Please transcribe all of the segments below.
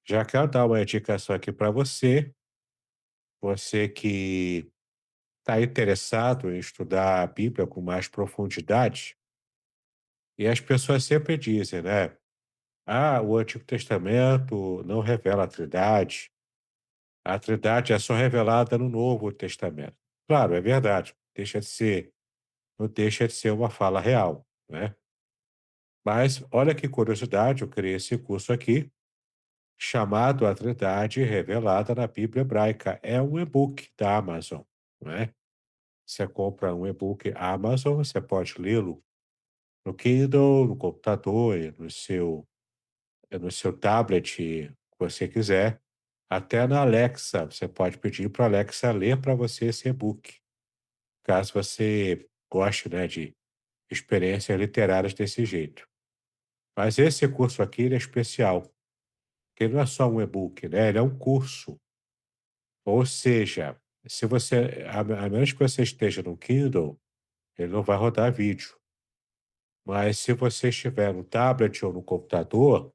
Já quero dar uma indicação aqui para você, você que está interessado em estudar a Bíblia com mais profundidade, e as pessoas sempre dizem, né? Ah, o Antigo Testamento não revela a Trindade é só revelada no Novo Testamento. Claro, é verdade, não deixa de ser uma fala real, né? Mas olha que curiosidade, eu criei esse curso aqui, chamado A Trindade Revelada na Bíblia Hebraica. É um e-book da Amazon, não é? Você compra um e-book Amazon, você pode lê-lo no Kindle, no computador, e no seu tablet, que você quiser. Até na Alexa, você pode pedir para a Alexa ler para você esse e-book, caso você goste, né, de experiências literárias desse jeito. Mas esse curso aqui ele é especial, porque ele não é só um e-book, né? Ele é um curso. Ou seja, se você, a menos que você esteja no Kindle, ele não vai rodar vídeo. Mas se você estiver no tablet ou no computador,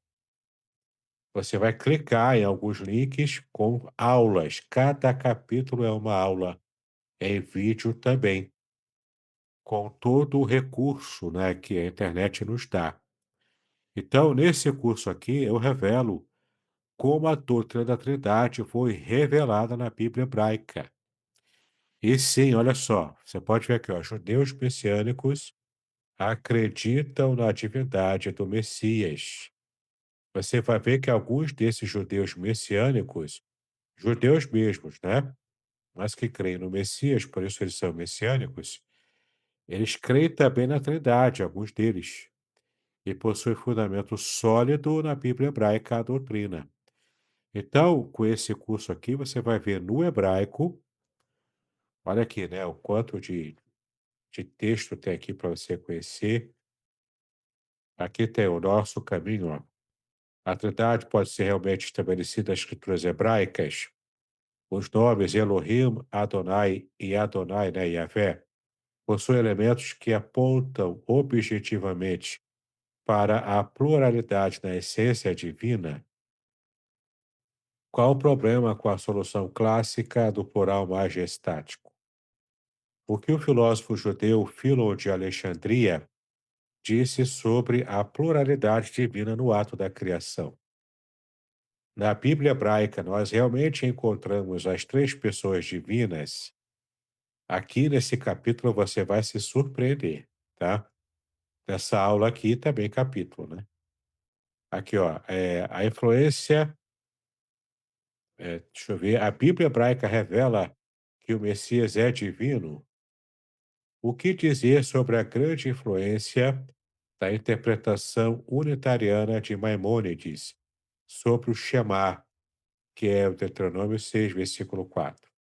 você vai clicar em alguns links com aulas. Cada capítulo é uma aula em vídeo também, com todo o recurso, né, que a internet nos dá. Então, nesse curso aqui, eu revelo como a doutrina da Trindade foi revelada na Bíblia hebraica. E sim, olha só, você pode ver aqui, ó, judeus messiânicos acreditam na divindade do Messias. Você vai ver que alguns desses judeus messiânicos, judeus mesmos, né? Mas que creem no Messias, por isso eles são messiânicos, eles creem também na Trindade, alguns deles, e possuem fundamento sólido na Bíblia hebraica, a doutrina. Então, com esse curso aqui, você vai ver no hebraico, olha aqui, né? O quanto de texto tem aqui para você conhecer. Aqui tem o nosso caminho, ó. A Trindade pode ser realmente estabelecida nas escrituras hebraicas. Os nomes Elohim, Adonai e Adonai, né, Yahvé, possuem elementos que apontam objetivamente para a pluralidade na essência divina. Qual o problema com a solução clássica do plural majestático? O que o filósofo judeu Filon de Alexandria disse sobre a pluralidade divina no ato da criação? Na Bíblia hebraica, nós realmente encontramos as três pessoas divinas. Aqui nesse capítulo você vai se surpreender, tá? Nessa aula aqui também capítulo, né? Aqui, ó, a influência, deixa eu ver, a Bíblia hebraica revela que o Messias é divino. O que dizer sobre a grande influência da interpretação unitariana de Maimônides sobre o Shema, que é o Deuteronômio 6, versículo 4?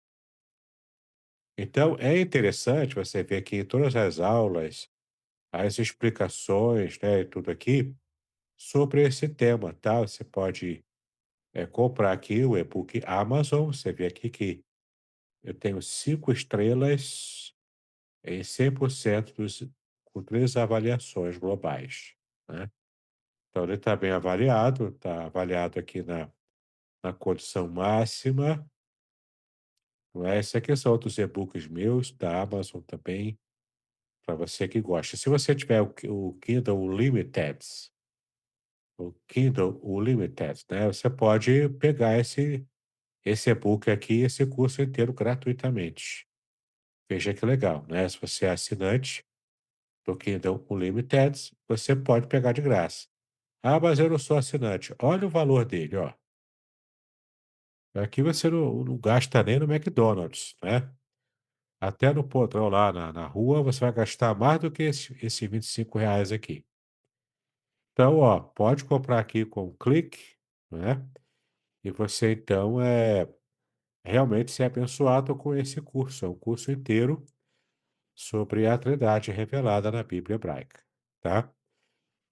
Então, é interessante você ver que em todas as aulas, as explicações, né, e tudo aqui, sobre esse tema, tá? Você pode comprar aqui o e-book Amazon, você vê aqui que eu tenho 5 estrelas em 100% com 3 avaliações globais, né? Então, ele está bem avaliado, está avaliado aqui na condição máxima, não é? Esse aqui são outros e-books meus, da Amazon também, para você que gosta. Se você tiver o Kindle Unlimited, né, você pode pegar esse e-book aqui, esse curso inteiro gratuitamente. Veja que legal, né? Se você é assinante do Kindle Unlimited, você pode pegar de graça. Ah, mas eu não sou assinante. Olha o valor dele, ó. Aqui você não gasta nem no McDonald's, né? Até no podrão lá na rua, você vai gastar mais do que esse R$ 25 aqui. Então, ó, pode comprar aqui com um clique, né? E você, então, realmente ser abençoado com esse curso. É um curso inteiro sobre a Trindade revelada na Bíblia hebraica, tá?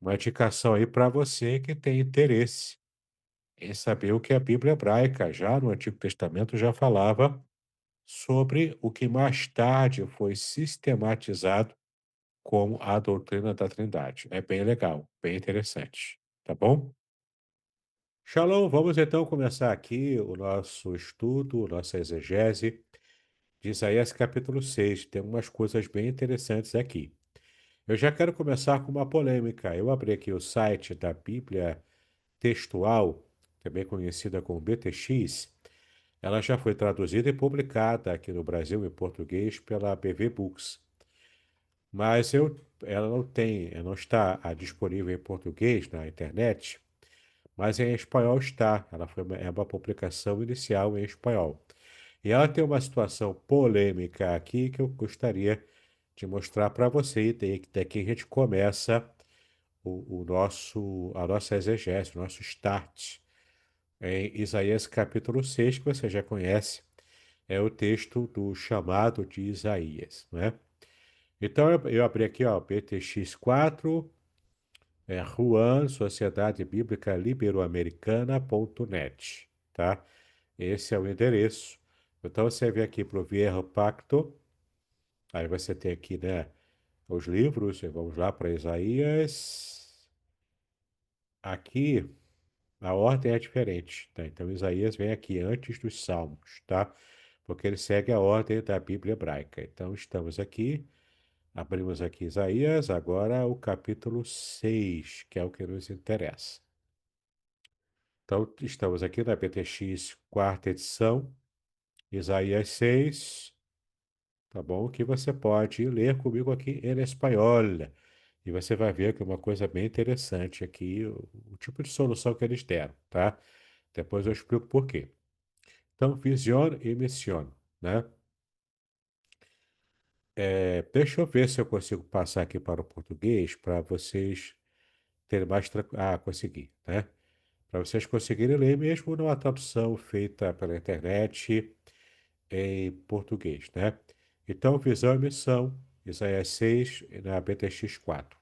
Uma indicação aí para você que tem interesse em saber o que a Bíblia hebraica, já no Antigo Testamento, já falava sobre o que mais tarde foi sistematizado como a doutrina da Trindade. É bem legal, bem interessante, tá bom? Shalom, vamos então começar aqui o nosso estudo, nossa exegese de Isaías capítulo 6. Tem umas coisas bem interessantes aqui. Eu já quero começar com uma polêmica. Eu abri aqui o site da Bíblia Textual, também conhecida como BTX. Ela já foi traduzida e publicada aqui no Brasil em português pela BV Books. Mas ela não está disponível em português na internet. Mas em espanhol está. É uma publicação inicial em espanhol. E ela tem uma situação polêmica aqui que eu gostaria de mostrar para você. E daqui a gente começa a nossa exegese, o nosso start em Isaías capítulo 6, que você já conhece. É o texto do chamado de Isaías, né? Então eu abri aqui, ó, PTX4, Juan, Sociedade Bíblica Libero-Americana.net, tá? Esse é o endereço. Então você vem aqui para o Viejo Pacto, aí você tem aqui, né, os livros, e vamos lá para Isaías. Aqui a ordem é diferente, tá? Então Isaías vem aqui antes dos Salmos, tá? Porque ele segue a ordem da Bíblia hebraica. Então estamos aqui, abrimos aqui Isaías, agora o capítulo 6, que é o que nos interessa. Então, estamos aqui na BTX quarta edição, Isaías 6, tá bom? Que você pode ler comigo aqui em espanhol. E você vai ver que é uma coisa bem interessante aqui, o tipo de solução que eles deram, tá? Depois eu explico por quê. Então, visión e misión, né? Deixa eu ver se eu consigo passar aqui para o português para vocês terem mais tranquilo. Ah, consegui, né? Para vocês conseguirem ler mesmo numa tradução feita pela internet em português, né? Então, visão e missão, Isaías 6 na BTX 4.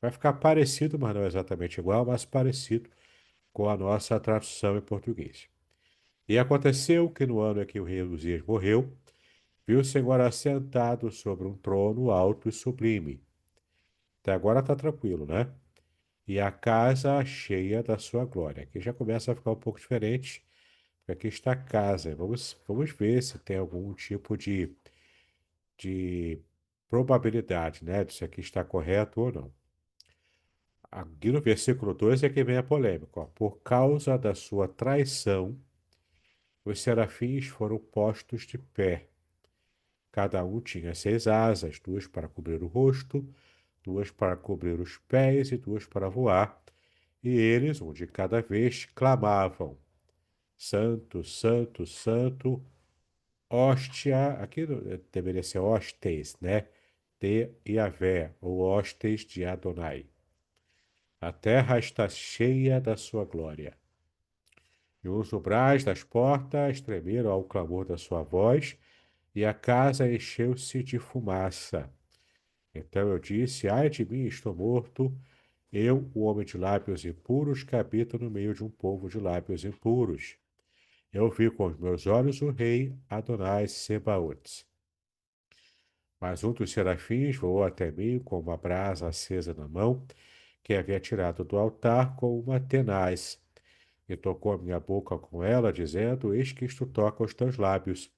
Vai ficar parecido, mas não exatamente igual, mas parecido com a nossa tradução em português. E aconteceu que no ano em que o rei Uzias morreu, viu o Senhor assentado sobre um trono alto e sublime. Até agora está tranquilo, né? E a casa cheia da sua glória. Aqui já começa a ficar um pouco diferente, porque aqui está a casa. Vamos ver se tem algum tipo de probabilidade, né? De se aqui está correto ou não. Aqui no versículo 2 é que vem a polêmica. Ó. Por causa da sua traição, os serafins foram postos de pé. Cada um tinha 6 asas, duas para cobrir o rosto, duas para cobrir os pés e duas para voar. E eles, um de cada vez, clamavam: Santo, Santo, Santo, hóstia. Aqui deveria ser hostes, né? De Yahvé, ou hostes de Adonai. A terra está cheia da sua glória. E os umbrais das portas tremeram ao clamor da sua voz, e a casa encheu-se de fumaça. Então eu disse: Ai de mim, estou morto, eu, o homem de lábios impuros, que habito no meio de um povo de lábios impuros. Eu vi com os meus olhos o rei Adonai Sebaotes. Mas um dos serafins voou até mim com uma brasa acesa na mão, que havia tirado do altar com uma tenaz, e tocou a minha boca com ela, dizendo: Eis que isto toca os teus lábios.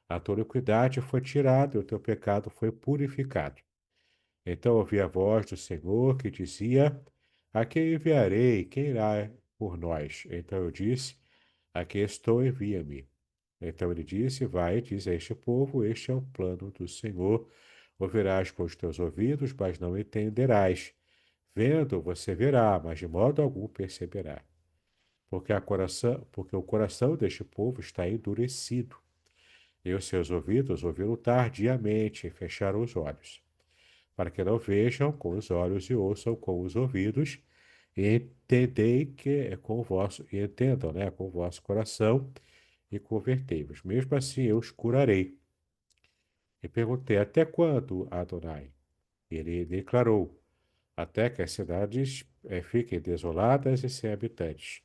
A tua iniquidade foi tirada e o teu pecado foi purificado. Então ouvi a voz do Senhor que dizia: A quem enviarei? Quem irá por nós? Então eu disse: Aqui estou, envia-me. Então ele disse: Vai, diz a este povo: Este é o plano do Senhor. Ouvirás com os teus ouvidos, mas não entenderás. Vendo, você verá, mas de modo algum perceberá. Porque o coração deste povo está endurecido, e os seus ouvidos ouviram tardiamente e fecharam os olhos, para que não vejam com os olhos e ouçam com os ouvidos, e entendei que é com o vosso, e entendam, né, com o vosso coração, e convertei-vos. Mesmo assim eu os curarei. E perguntei: Até quando, Adonai? Ele declarou: Até que as cidades fiquem desoladas e sem habitantes,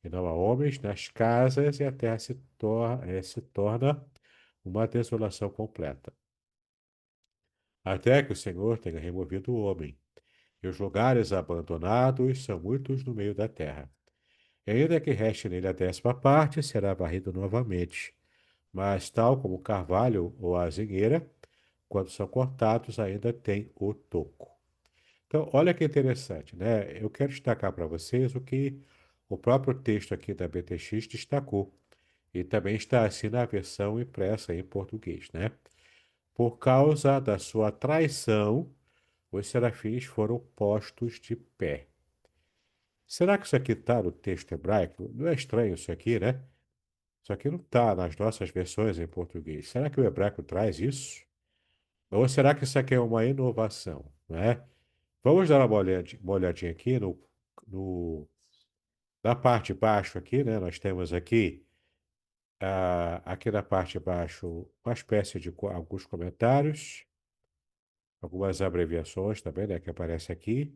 e não há homens nas casas, e a terra se torna uma desolação completa. Até que o Senhor tenha removido o homem, e os lugares abandonados são muitos no meio da terra. E ainda que reste nele a 10ª parte, será varrido novamente. Mas, tal como o carvalho ou a azinheira, quando são cortados, ainda tem o toco. Então, olha que interessante, né? Eu quero destacar para vocês o que o próprio texto aqui da BTX destacou. E também está assim na versão impressa em português, né? Por causa da sua traição, os serafins foram postos de pé. Será que isso aqui está no texto hebraico? Não é estranho isso aqui, né? Isso aqui não está nas nossas versões em português. Será que o hebraico traz isso? Ou será que isso aqui é uma inovação, né? Vamos dar uma olhadinha aqui na parte de baixo aqui, né? Nós temos aqui, aqui na parte de baixo, uma espécie de alguns comentários, algumas abreviações também, né? Que aparece aqui.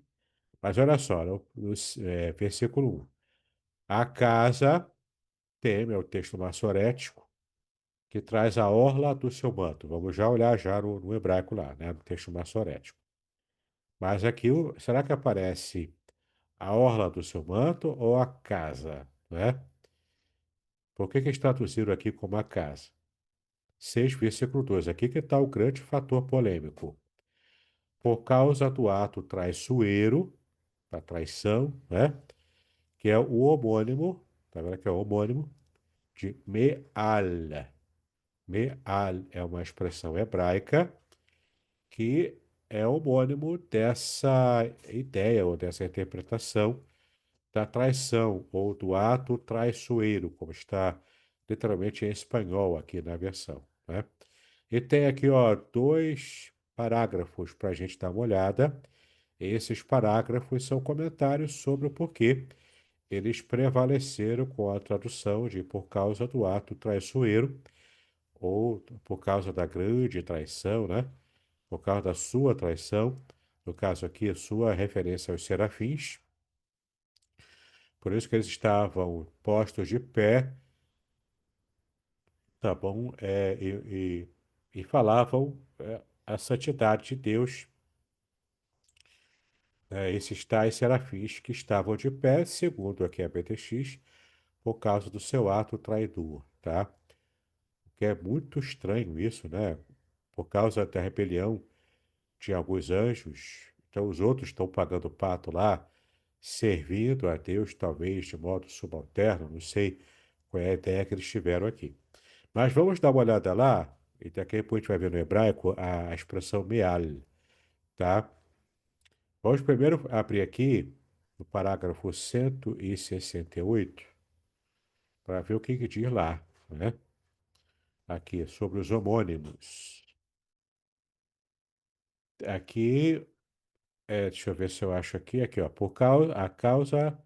Mas olha só, versículo 1. A casa teme, é o texto massorético, que traz a orla do seu manto. Vamos já olhar já no hebraico lá, né? No texto massorético. Mas aqui, será que aparece a orla do seu manto ou a casa, né? Por que eles traduziram aqui como a casa? 6, versículo 2. Aqui que está o grande fator polêmico. Por causa do ato traiçoeiro, da traição, né? Que é o homônimo, tá vendo que é o homônimo de me'al. Me'al é uma expressão hebraica que é homônimo dessa ideia ou dessa interpretação da traição ou do ato traiçoeiro, como está literalmente em espanhol aqui na versão, né? E tem aqui, ó, 2 parágrafos para a gente dar uma olhada. Esses parágrafos são comentários sobre o porquê eles prevaleceram com a tradução de por causa do ato traiçoeiro ou por causa da grande traição, né? Por causa da sua traição, no caso aqui, a sua referência aos serafins. Por isso que eles estavam postos de pé, tá bom? E falavam a santidade de Deus, esses tais serafins que estavam de pé, segundo aqui a BTX, por causa do seu ato traidor, tá? Que é muito estranho isso, né? Por causa da rebelião de alguns anjos, então os outros estão pagando pato lá, servindo a Deus, talvez de modo subalterno, não sei qual é a ideia que eles tiveram aqui. Mas vamos dar uma olhada lá, e daqui a pouco a gente vai ver no hebraico a expressão meal, tá? Vamos primeiro abrir aqui no parágrafo 168 para ver o que diz lá, né? Aqui, sobre os homônimos. Aqui, deixa eu ver se eu acho aqui, ó, a causa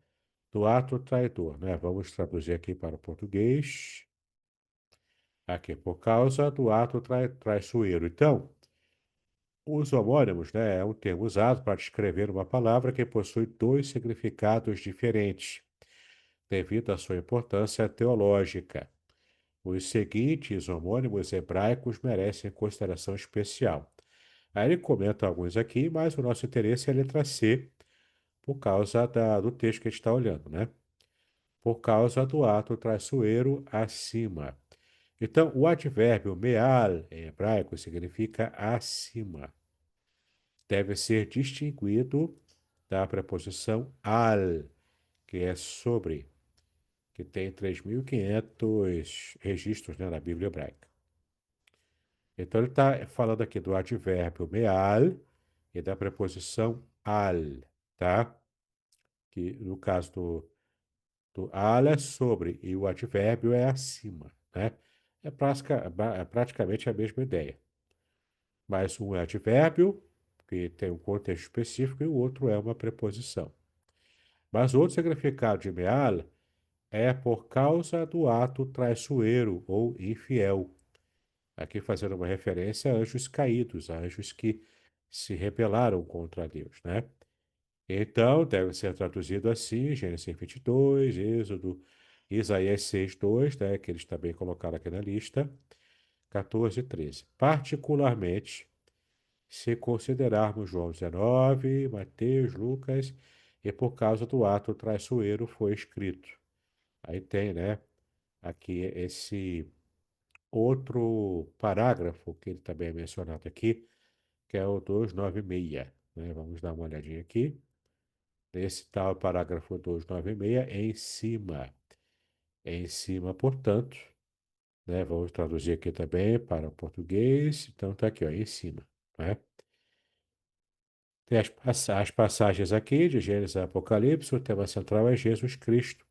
do ato traidor, né? Vamos traduzir aqui para o português. Aqui, por causa do ato traiçoeiro. Então, os homônimos, né, é um termo usado para descrever uma palavra que possui 2 significados diferentes, devido à sua importância teológica. Os seguintes homônimos hebraicos merecem consideração especial. Aí ele comenta alguns aqui, mas o nosso interesse é a letra C, por causa do texto que a gente está olhando, né? Por causa do ato traiçoeiro acima. Então, o advérbio meal, em hebraico, significa acima. Deve ser distinguido da preposição al, que é sobre, que tem 3.500 registros, né, na Bíblia hebraica. Então, ele está falando aqui do advérbio meal e da preposição al, tá? Que no caso do al é sobre e o advérbio é acima, né? É praticamente a mesma ideia. Mas um é advérbio, que tem um contexto específico, e o outro é uma preposição. Mas outro significado de meal é por causa do ato traiçoeiro ou infiel. Aqui fazendo uma referência a anjos caídos, a anjos que se rebelaram contra Deus, né? Então, deve ser traduzido assim, Gênesis 22, Êxodo, Isaías 6:2, né, que eles também colocaram aqui na lista, 14 e 13. Particularmente, se considerarmos João 19, Mateus, Lucas, e por causa do ato traiçoeiro foi escrito. Aí tem, né, aqui esse outro parágrafo que ele também é mencionado aqui, que é o 296, né? Vamos dar uma olhadinha aqui. Esse tal parágrafo 296 é em cima. É em cima, portanto, né? Vamos traduzir aqui também para o português. Então está aqui, ó, em cima, né? Tem as passagens aqui de Gênesis a Apocalipse, o tema central é Jesus Cristo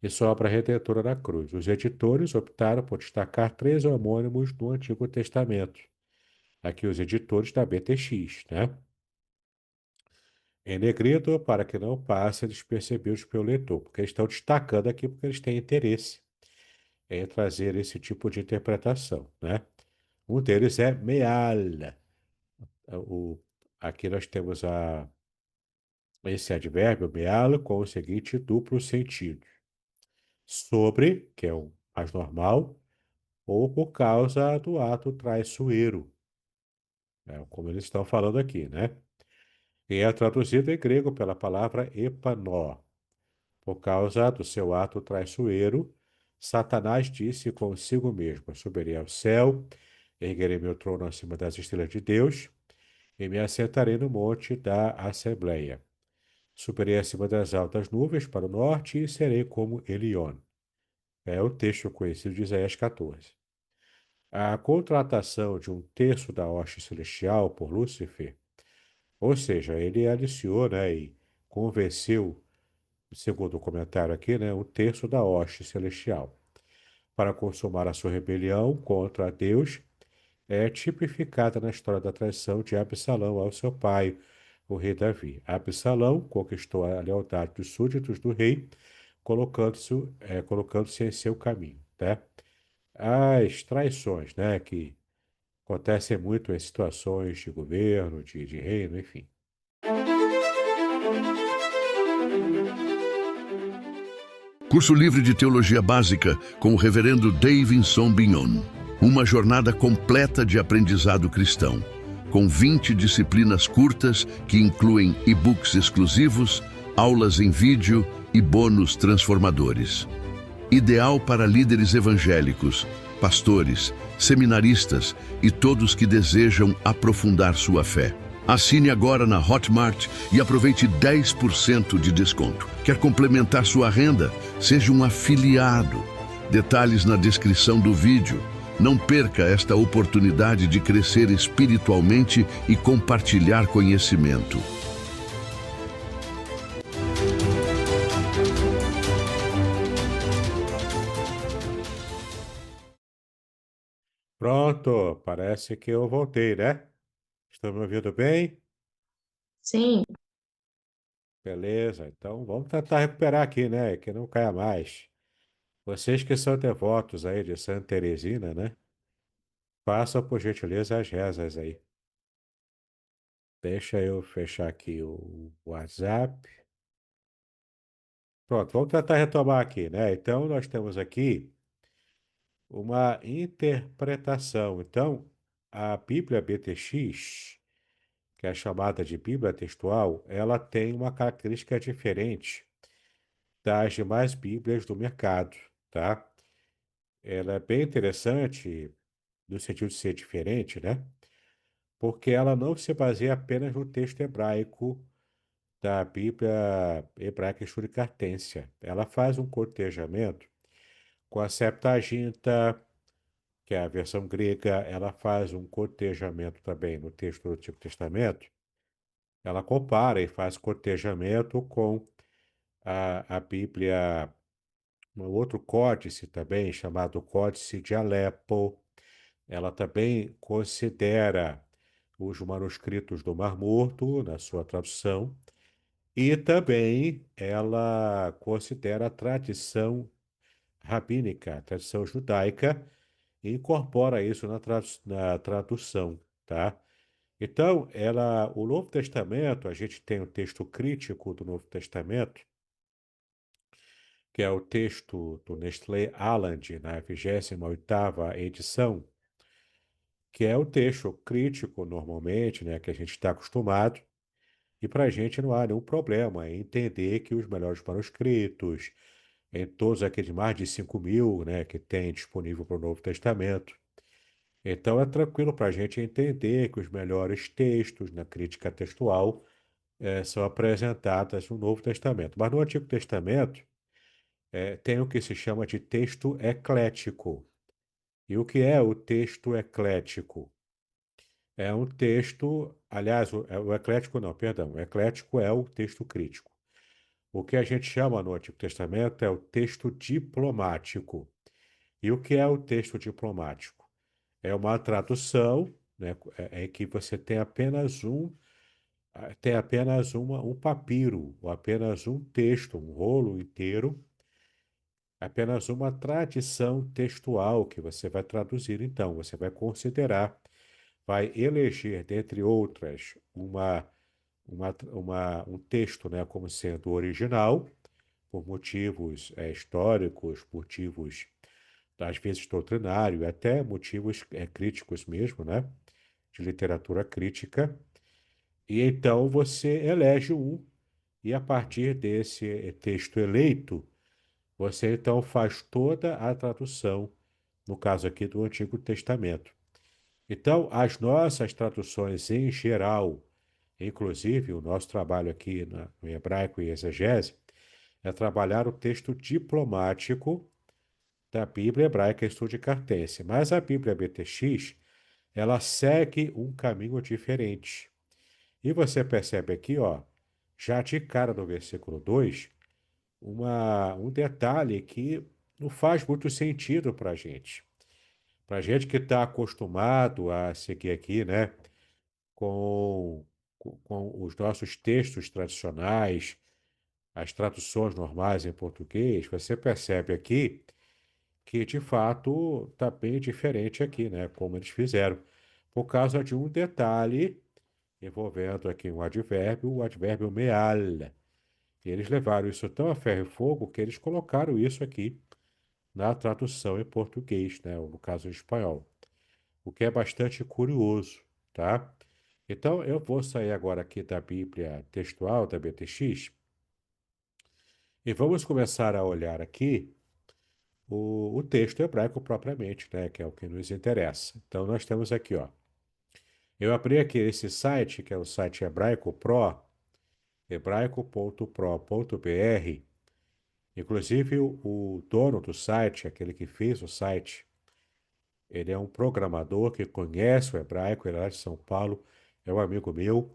e sua obra redentora na cruz. Os editores optaram por destacar três homônimos do Antigo Testamento. Aqui os editores da BTX, né? Em negrito, para que não passem despercebidos pelo leitor, porque eles estão destacando aqui porque eles têm interesse em trazer esse tipo de interpretação, né? Um deles é meal. O, aqui nós temos esse advérbio meal com o seguinte duplo sentido. Sobre, que é o mais normal, ou por causa do ato traiçoeiro, né? Como eles estão falando aqui, né? E é traduzido em grego pela palavra epanó. Por causa do seu ato traiçoeiro, Satanás disse consigo mesmo: subirei ao céu, erguerei meu trono acima das estrelas de Deus e me assentarei no monte da Assembleia. Subirei acima das altas nuvens para o norte e serei como Elion. É o texto conhecido de Isaías 14. A contratação de um terço da hoste celestial por Lúcifer, ou seja, ele aliciou, né, e convenceu, segundo o comentário aqui, né, um terço da hoste celestial para consumar a sua rebelião contra Deus, é tipificada na história da traição de Absalão ao seu pai, o rei Davi. Absalão conquistou a lealdade dos súditos do rei, colocando-se em seu caminho, né? As traições, né, que acontecem muito em situações de governo, de reino, enfim. Curso livre de Teologia Básica com o Reverendo Davidson Bignon. Uma jornada completa de aprendizado cristão, com 20 disciplinas curtas que incluem e-books exclusivos, aulas em vídeo e bônus transformadores. Ideal para líderes evangélicos, pastores, seminaristas e todos que desejam aprofundar sua fé. Assine agora na Hotmart e aproveite 10% de desconto. Quer complementar sua renda? Seja um afiliado. Detalhes na descrição do vídeo. Não perca esta oportunidade de crescer espiritualmente e compartilhar conhecimento. Pronto, parece que eu voltei, né? Estão me ouvindo bem? Sim, Beleza, então vamos tentar recuperar aqui, né? Que não caia mais. Vocês que são devotos aí de Santa Teresina, né? Façam por gentileza as rezas aí. Deixa eu fechar aqui o WhatsApp. Pronto, vamos tentar retomar aqui, né? Então, nós temos aqui uma interpretação. Então, a Bíblia BTX, que é chamada de Bíblia textual, ela tem uma característica diferente das demais Bíblias do mercado, tá? Ela é bem interessante no sentido de ser diferente, né? Porque ela não se baseia apenas no texto hebraico da Bíblia hebraica Suricartência. Ela faz um cotejamento com a Septaginta, que é a versão grega, ela faz um cotejamento também no texto do Antigo Testamento. Ela compara e faz cotejamento com a Bíblia, um outro códice também, chamado Códice de Alepo. Ela também considera os manuscritos do Mar Morto na sua tradução. E também ela considera a tradição rabínica, a tradição judaica, e incorpora isso na tradução, tá? Então, o Novo Testamento, a gente tem o texto crítico do Novo Testamento, que é o texto do Nestlé Aland, na 28ª edição, que é o texto crítico, normalmente, né, que a gente está acostumado, e para a gente não há nenhum problema em entender que os melhores manuscritos, em todos aqueles mais de 5.000, né, que tem disponível para o Novo Testamento. Então é tranquilo para a gente entender que os melhores textos na crítica textual são apresentados no Novo Testamento. Mas no Antigo Testamento tem o que se chama de texto eclético. E o que é o texto eclético? É um texto, aliás, o eclético não, perdão, o eclético é o texto crítico. O que a gente chama no Antigo Testamento é o texto diplomático. E o que é o texto diplomático? É uma tradução, né, em que você tem apenas um papiro, ou apenas um texto, um rolo inteiro, apenas uma tradição textual que você vai traduzir. Então, você vai considerar, vai eleger, dentre outras, um texto, né, como sendo original, por motivos históricos, motivos, às vezes, doutrinário, até motivos críticos mesmo, né, de literatura crítica. E então você elege um, e a partir desse texto eleito, você então faz toda a tradução, no caso aqui do Antigo Testamento. Então, as nossas traduções em geral, inclusive o nosso trabalho aqui no hebraico e exegese, é trabalhar o texto diplomático da Bíblia hebraica Estude Cartense. Mas a Bíblia BTX, ela segue um caminho diferente. E você percebe aqui, ó, já de cara no versículo 2, um detalhe que não faz muito sentido para a gente. Para a gente que está acostumado a seguir aqui, né, com os nossos textos tradicionais, as traduções normais em português, você percebe aqui que de fato está bem diferente aqui, né, como eles fizeram, por causa de um detalhe envolvendo aqui o advérbio meal. Eles levaram isso tão a ferro e fogo que eles colocaram isso aqui na tradução em português, né, ou no caso em espanhol, o que é bastante curioso, tá? Então, eu vou sair agora aqui da Bíblia textual da BTX e vamos começar a olhar aqui o texto hebraico propriamente, né, que é o que nos interessa. Então, nós temos aqui, ó, eu abri aqui esse site, que é o site Hebraico Pro, hebraico.pro.br. Inclusive, o dono do site, aquele que fez o site, ele é um programador que conhece o hebraico, ele é lá de São Paulo, é um amigo meu,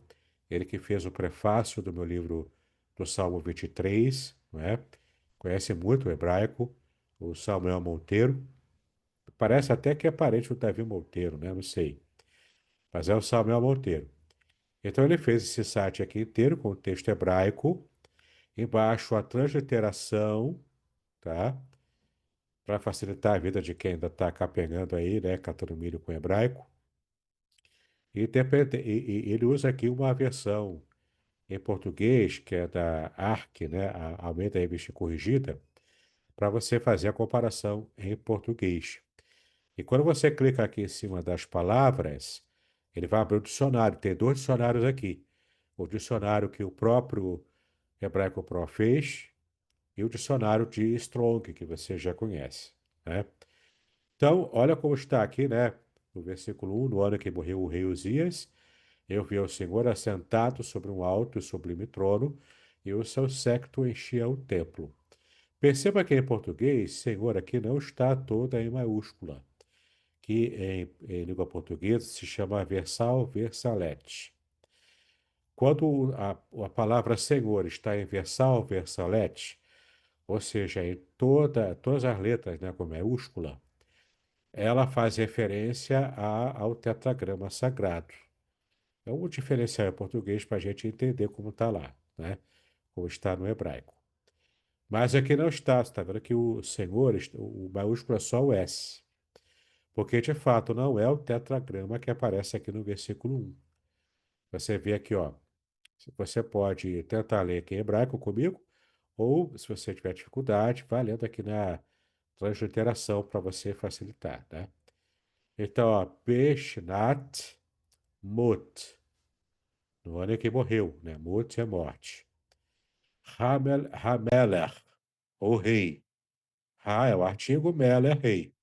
ele que fez o prefácio do meu livro do Salmo 23, não é? Conhece muito o hebraico, o Samuel Monteiro. Parece até que é parente do Davi Monteiro, né? Não sei. Mas é o Samuel Monteiro. Então ele fez esse site aqui inteiro com o texto hebraico, embaixo a transliteração, tá? Para facilitar a vida de quem ainda está capengando aí, né? Catando milho com hebraico. E ele usa aqui uma versão em português, que é da ARC, né? A Almeida Revista Corrigida, para você fazer a comparação em português. E quando você clica aqui em cima das palavras, ele vai abrir o dicionário. Tem dois dicionários aqui. O dicionário que o próprio Hebraico Pro fez e o dicionário de Strong, que você já conhece, né? Então, olha como está aqui, né? No versículo 1, no ano que morreu o rei Uzias, eu vi o Senhor assentado sobre um alto e sublime trono, e o seu séquito enchia o templo. Perceba que em português, Senhor aqui não está toda em maiúscula, que em língua portuguesa se chama versal versalete. Quando a palavra Senhor está em versal versalete, ou seja, em todas as letras, né, com maiúscula, ela faz referência ao tetragrama sagrado. É um diferencial em português para a gente entender como está lá, né? Como está no hebraico. Mas aqui não está, você está vendo que o Senhor, o maiúsculo é só o S. Porque de fato não é o tetragrama que aparece aqui no versículo 1. Você vê aqui, ó. Você pode tentar ler aqui em hebraico comigo, ou se você tiver dificuldade, vá lendo aqui na transliteração para você facilitar, né? Então, ó, Beshnat Mut, no ano em que morreu, né? Mut é morte. Hamelech, o rei. Ra é o artigo, Melo é rei.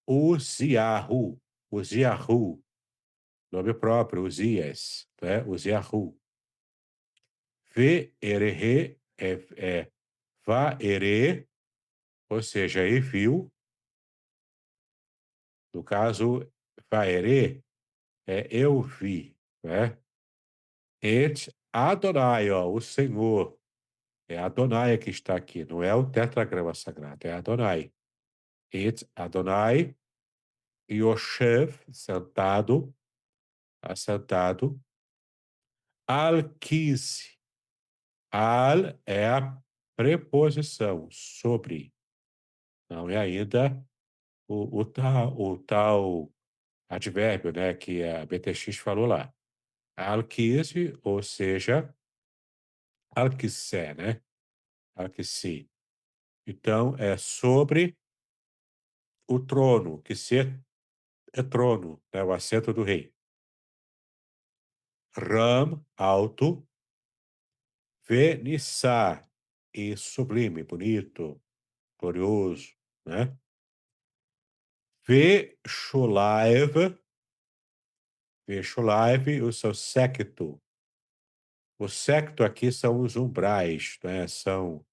Uziahu, Uziahu, nome próprio, Uzias, né? Uziahu. Ve-ere-re é va-ere, ou seja, e viu. No caso, va-ere é eu vi, né? Et Adonai, ó, o Senhor. É Adonai que está aqui, não é o tetragrama sagrado, é Adonai. Et Adonai, Yoshev, sentado, assentado, Al-Quise. Al é a preposição, sobre. Não é ainda o tal advérbio, né, que a BTX falou lá. Al-Quise, ou seja, Al-Quissé, né? Al-Quissi. Então, é sobre o trono, que se é trono, né, o assento do rei. Ram, alto, Venissá, e sublime, bonito, glorioso, né? Veshulaev, Veshulaev, o seu séquito. O séquito aqui são os umbrais, né? São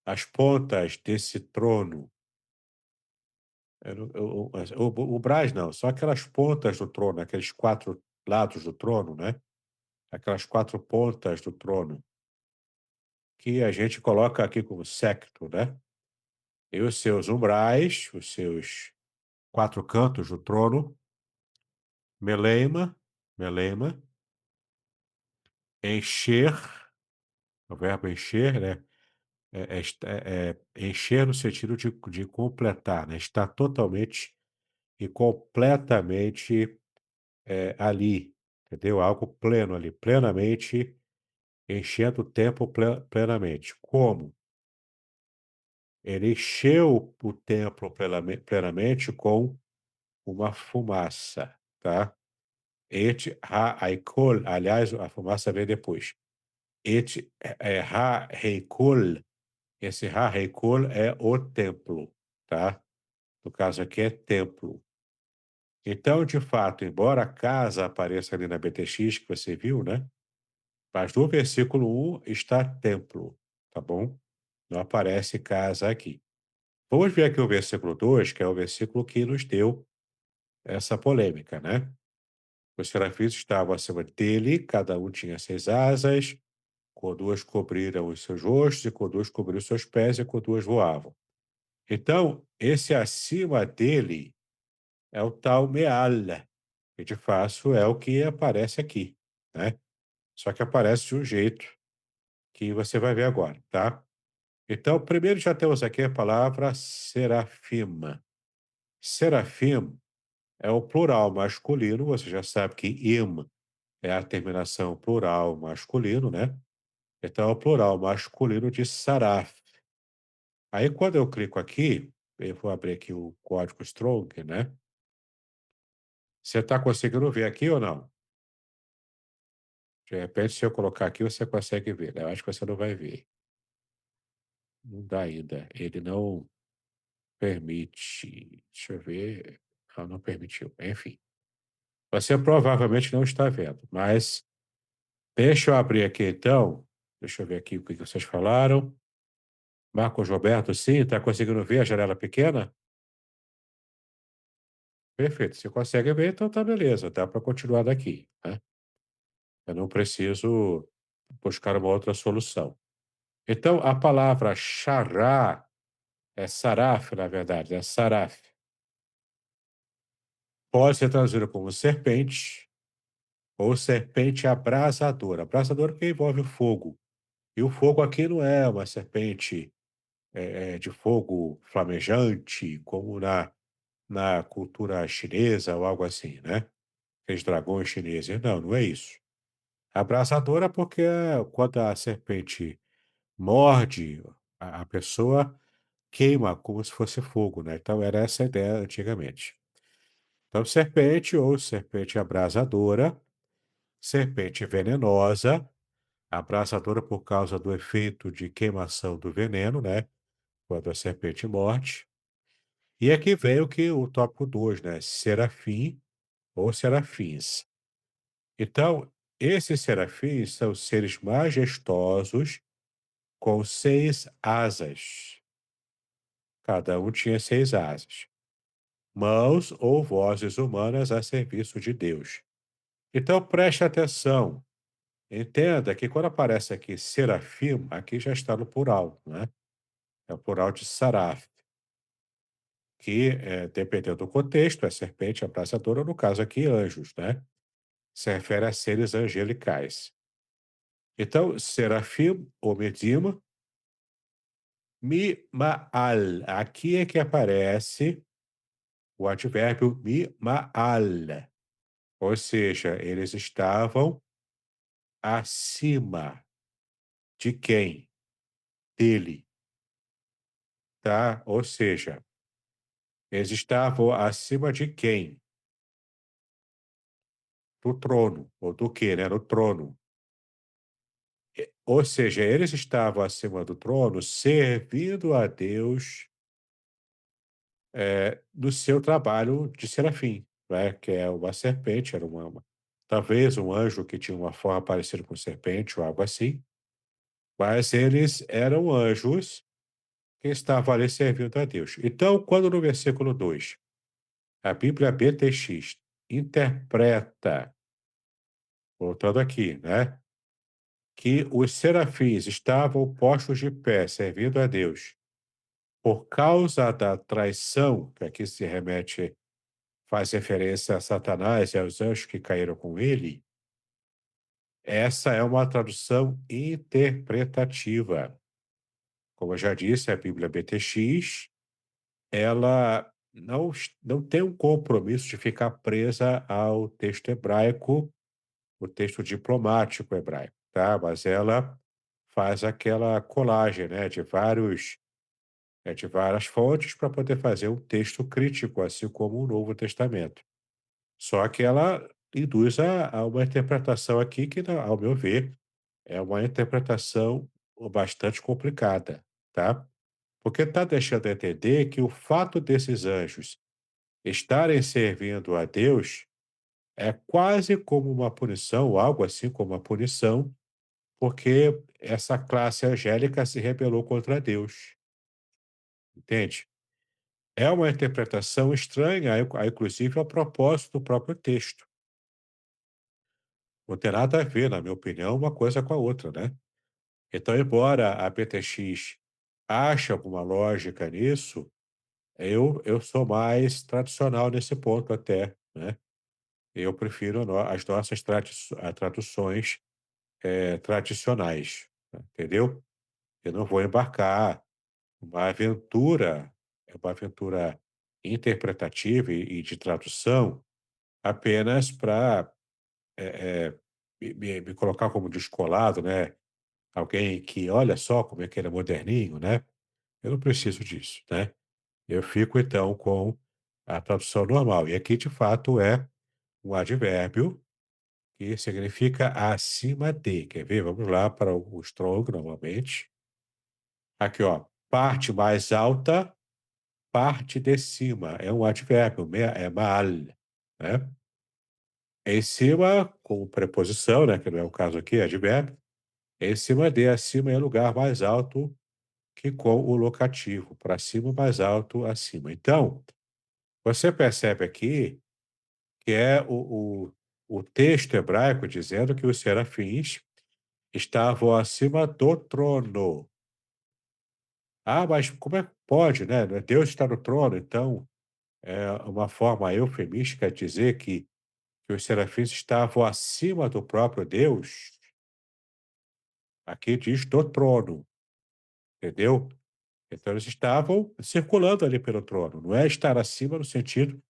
as pontas desse trono. Umbrais não, são aquelas pontas do trono, aqueles quatro lados do trono, né? Aquelas quatro pontas do trono, que a gente coloca aqui como séquito, né? E os seus umbrais, os seus quatro cantos do trono, melema, melema, encher, o verbo encher, né? Encher no sentido de completar, né? Está totalmente e completamente ali, entendeu? Algo pleno ali, plenamente, enchendo o tempo plenamente. Como? Ele encheu o templo plenamente com uma fumaça, tá? Et ha-aikol, aliás, a fumaça vem depois. Et ha-reikol, esse ha-reikol é o templo, tá? No caso aqui é templo. Então, de fato, embora a casa apareça ali na BTX, que você viu, né? Mas no versículo 1 está templo, tá bom? Não aparece casa aqui. Vamos ver aqui o versículo 2, que é o versículo que nos deu essa polêmica, né? Os serafins estavam acima dele, cada um tinha 6 asas, com duas cobriram os seus rostos, e com duas cobriram os seus pés, e com duas voavam. Então, esse acima dele é o tal Meal, que de fato é o que aparece aqui, né? Só que aparece de um jeito que você vai ver agora, tá? Então, primeiro já temos aqui a palavra serafim. Serafim é o plural masculino, você já sabe que im é a terminação plural masculino, né? Então, é o plural masculino de saraf. Aí, quando eu clico aqui, eu vou abrir aqui o código Strong, né? Você está conseguindo ver aqui ou não? De repente, se eu colocar aqui, você consegue ver, né? Eu acho que você não vai ver. Não dá ainda. Ele não permite. Deixa eu ver. Não, não permitiu. Enfim. Você provavelmente não está vendo, mas deixa eu abrir aqui então. Deixa eu ver aqui o que vocês falaram. Marcos Roberto, sim, está conseguindo ver a janela pequena? Perfeito. Se consegue ver, então tá beleza. Dá para continuar daqui, né? Eu não preciso buscar uma outra solução. Então, a palavra xará é saraf, na verdade, é saraf. Pode ser traduzida como serpente ou serpente abrasadora. Abrasadora que envolve o fogo. E o fogo aqui não é uma serpente de fogo flamejante, como na cultura chinesa ou algo assim, né? Aqueles dragões chineses. Não, não é isso. Abrasadora porque quando a serpente morde a pessoa, queima como se fosse fogo, né? Então era essa a ideia antigamente. Então, serpente ou serpente abrasadora, serpente venenosa, abrasadora por causa do efeito de queimação do veneno, né? quando a serpente morde. E aqui vem o tópico 2, né? Serafim ou serafins. Então, esses serafins são seres majestosos com 6 asas. Cada um tinha 6 asas. Mãos ou vozes humanas a serviço de Deus. Então, preste atenção. Entenda que quando aparece aqui serafim, aqui já está no plural, né? É o plural de saraf, que, dependendo do contexto, é serpente abraçadora, no caso aqui, anjos, né? Se refere a seres angelicais. Então, serafim ou medima, mi-ma'al. Aqui é que aparece o advérbio mi-ma'al. Ou seja, eles estavam acima de quem? Dele, tá? Ou seja, eles estavam acima de quem? Do trono, ou do quê, né? No trono. Ou seja, eles estavam acima do trono servindo a Deus no seu trabalho de serafim, né? Que é uma serpente, era talvez um anjo que tinha uma forma parecida com serpente ou algo assim, mas eles eram anjos que estavam ali servindo a Deus. Então, quando no versículo 2 a Bíblia BTX interpreta, voltando aqui, né? Que os serafins estavam postos de pé, servindo a Deus, por causa da traição, que aqui se remete, faz referência a Satanás e aos anjos que caíram com ele, essa é uma tradução interpretativa. Como eu já disse, a Bíblia BTX, ela não tem um compromisso de ficar presa ao texto hebraico, o texto diplomático hebraico, tá? Mas ela faz aquela colagem, né, de várias fontes para poder fazer um texto crítico, assim como o Novo Testamento. Só que ela induz a uma interpretação aqui que, ao meu ver, é uma interpretação bastante complicada, tá? Porque está deixando a entender que o fato desses anjos estarem servindo a Deus é quase como uma punição, ou algo assim como uma punição, porque essa classe angélica se rebelou contra Deus, entende? É uma interpretação estranha, inclusive, ao propósito do próprio texto. Não tem nada a ver, na minha opinião, uma coisa com a outra, né? Então, embora a PTX ache alguma lógica nisso, eu sou mais tradicional nesse ponto até, né? Eu prefiro as nossas traduções tradicionais, tá, entendeu? Eu não vou embarcar uma aventura, é uma aventura interpretativa e de tradução apenas para me colocar como descolado, né? Alguém que olha só como é que ele é moderninho, né? Eu não preciso disso, né? Eu fico então com a tradução normal. E aqui, de fato, é um advérbio que significa acima de. Quer ver? Vamos lá para o Strong novamente. Aqui, ó. Parte mais alta, parte de cima. É um advérbio, é mal, né? Em cima, com preposição, né? Que não é o caso aqui, é advérbio. Em cima de, acima é lugar mais alto que com o locativo. Para cima, mais alto, acima. Então, você percebe aqui que é o texto hebraico dizendo que os serafins estavam acima do trono. Ah, mas como é que pode, né? Deus está no trono, então é uma forma eufemística de dizer que os serafins estavam acima do próprio Deus. Aqui diz do trono, entendeu? Então eles estavam circulando ali pelo trono. Não é estar acima no sentido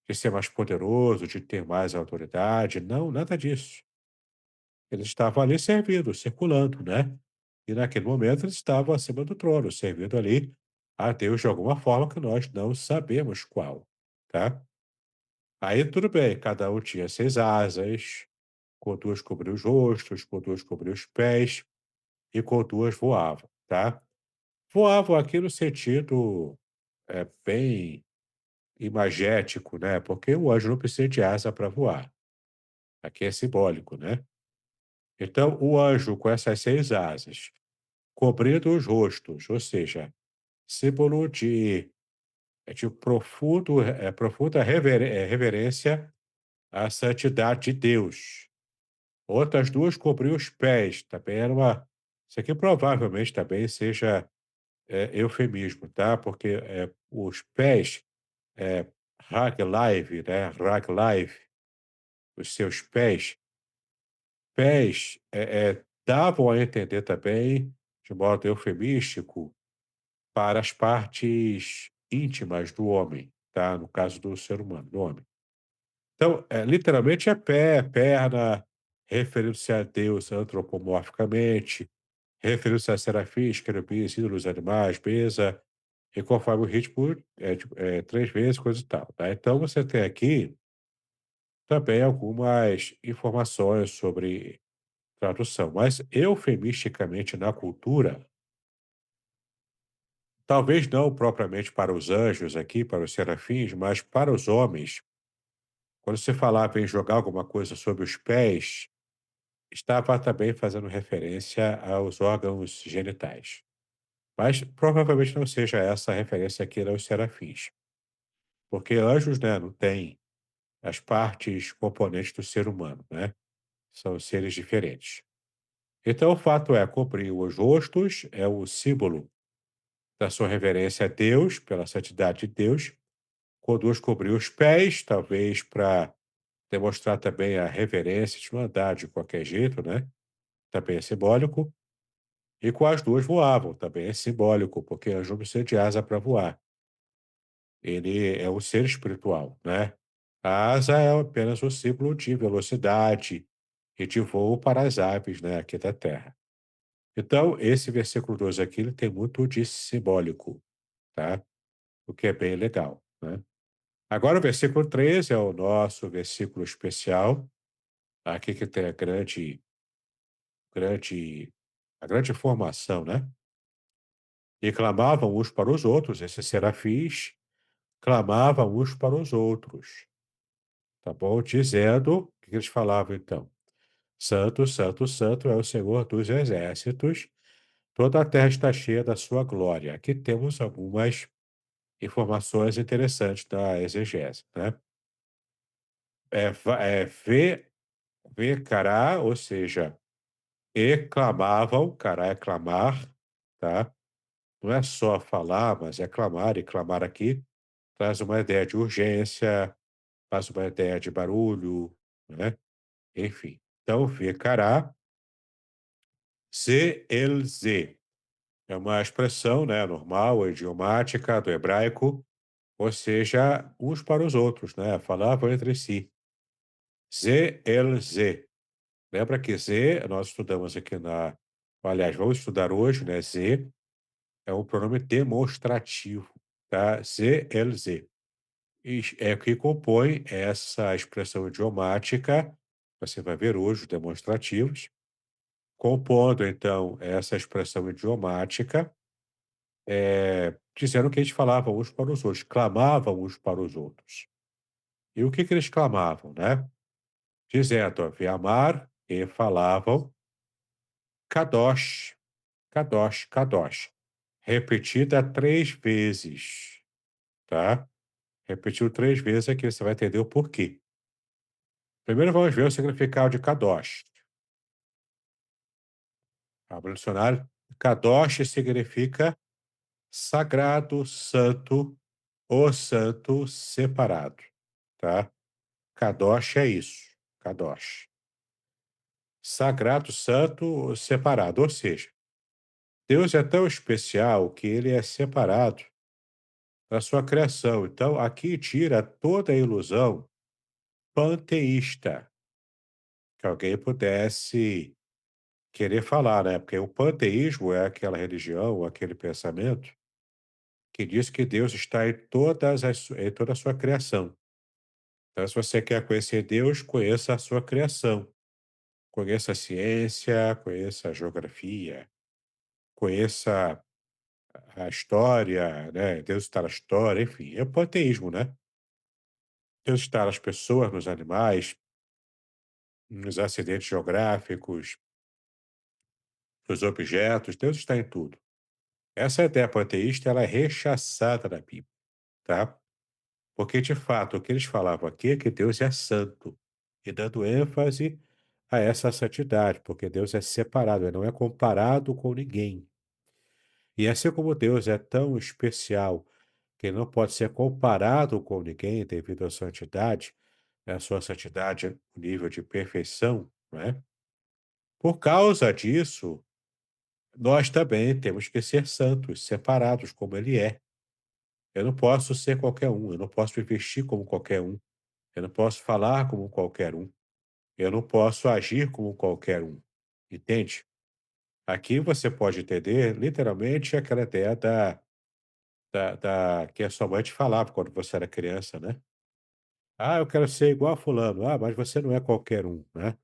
de ser mais poderoso, de ter mais autoridade. Não, nada disso. Eles estavam ali servindo, circulando, né? E naquele momento eles estavam acima do trono, servindo ali a Deus de alguma forma que nós não sabemos qual, tá? Aí tudo bem, cada um tinha 6 asas, com duas cobriu os rostos, com duas cobriu os pés e com duas voavam, tá? Voavam aqui no sentido, bem imagético, né, porque o anjo não precisa de asa para voar. Aqui é simbólico, né. Então o anjo com essas 6 asas, cobrindo os rostos, ou seja, símbolo de profunda reverência à santidade de Deus. Outras 2 cobriam os pés, também era uma isso aqui provavelmente também seja, eufemismo, tá, porque, os pés, Raglive, né, Raglive, os seus pés, davam a entender também, de modo eufemístico, para as partes íntimas do homem, tá, no caso do ser humano, do homem. Então, literalmente é pé, perna, referindo-se a Deus antropomorficamente, referindo-se a serafins, querubins, ídolos, animais, mesa, e conforme o ritmo, 3 vezes, coisa e tal, tá. Então você tem aqui também algumas informações sobre tradução, mas eufemisticamente na cultura, talvez não propriamente para os anjos aqui, para os serafins, mas para os homens, quando se falava em jogar alguma coisa sobre os pés, estava também fazendo referência aos órgãos genitais. Mas provavelmente não seja essa a referência aqui aos serafins, porque anjos, né, não têm as partes componentes do ser humano, né? São seres diferentes. Então, o fato é, cobrir os rostos é o símbolo da sua reverência a Deus, pela santidade de Deus. Quando os cobriu os pés, talvez para demonstrar também a reverência de não andar de qualquer jeito, né? Também é simbólico. E com as 2 voavam, também é simbólico, porque anjo não precisa de asa para voar. Ele é um ser espiritual, né? A asa é apenas um símbolo de velocidade e de voo para as aves, né, aqui da Terra. Então, esse versículo 2 aqui, ele tem muito de simbólico, tá? O que é bem legal, né? Agora o versículo 13 é o nosso versículo especial, aqui que tem a grande formação, né? E clamavam uns para os outros, esses serafins clamavam uns para os outros, tá bom? Dizendo, o que que eles falavam então? Santo, santo, santo é o Senhor dos exércitos, toda a terra está cheia da sua glória. Aqui temos algumas informações interessantes da exegese, né? Cará, ou seja, e clamavam, cará é clamar, tá? Não é só falar, mas é clamar, e clamar aqui traz uma ideia de urgência, traz uma ideia de barulho, né? Enfim. Então, cará, ze el ze. É uma expressão, né, normal, idiomática do hebraico, ou seja, uns para os outros, né? Falavam entre si. Ze el ze. Lembra que Z, nós estudamos aqui na. Aliás, vamos estudar hoje, né? Z é um pronome demonstrativo, tá? Z, L, Z. E é o que compõe essa expressão idiomática, você vai ver hoje os demonstrativos, compondo, então, essa expressão idiomática, dizendo que eles falavam uns para os outros, clamavam uns para os outros. E o que que eles clamavam, né? Dizendo, amar e falavam Kadosh, Kadosh, Kadosh. Repetida 3 vezes, tá? Repetiu 3 vezes aqui, você vai entender o porquê. Primeiro vamos ver o significado de Kadosh. Abre o dicionário. Kadosh significa sagrado, santo, o santo separado, tá? Kadosh é isso, Kadosh. Sagrado, santo, separado, ou seja, Deus é tão especial que ele é separado da sua criação. Então, aqui tira toda a ilusão panteísta que alguém pudesse querer falar, né? Porque o panteísmo é aquela religião, aquele pensamento que diz que Deus está em toda a sua criação. Então, se você quer conhecer Deus, conheça a sua criação. Conheça a ciência, conheça a geografia, conheça a história, né, Deus está na história, enfim, é o panteísmo, né. Deus está nas pessoas, nos animais, nos acidentes geográficos, nos objetos, Deus está em tudo. Essa ideia panteísta, ela é rechaçada na Bíblia, tá? Porque, de fato, o que eles falavam aqui é que Deus é santo, e dando ênfase a essa santidade, porque Deus é separado, ele não é comparado com ninguém. E assim como Deus é tão especial que ele não pode ser comparado com ninguém devido à santidade, né, a sua santidade é o nível de perfeição, não é? Por causa disso, nós também temos que ser santos, separados como ele é. Eu não posso ser qualquer um, eu não posso me vestir como qualquer um, eu não posso falar como qualquer um, eu não posso agir como qualquer um. Entende? Aqui você pode entender literalmente aquela ideia que a sua mãe te falava quando você era criança, né? Ah, eu quero ser igual a fulano. Ah, mas você não é qualquer um, né?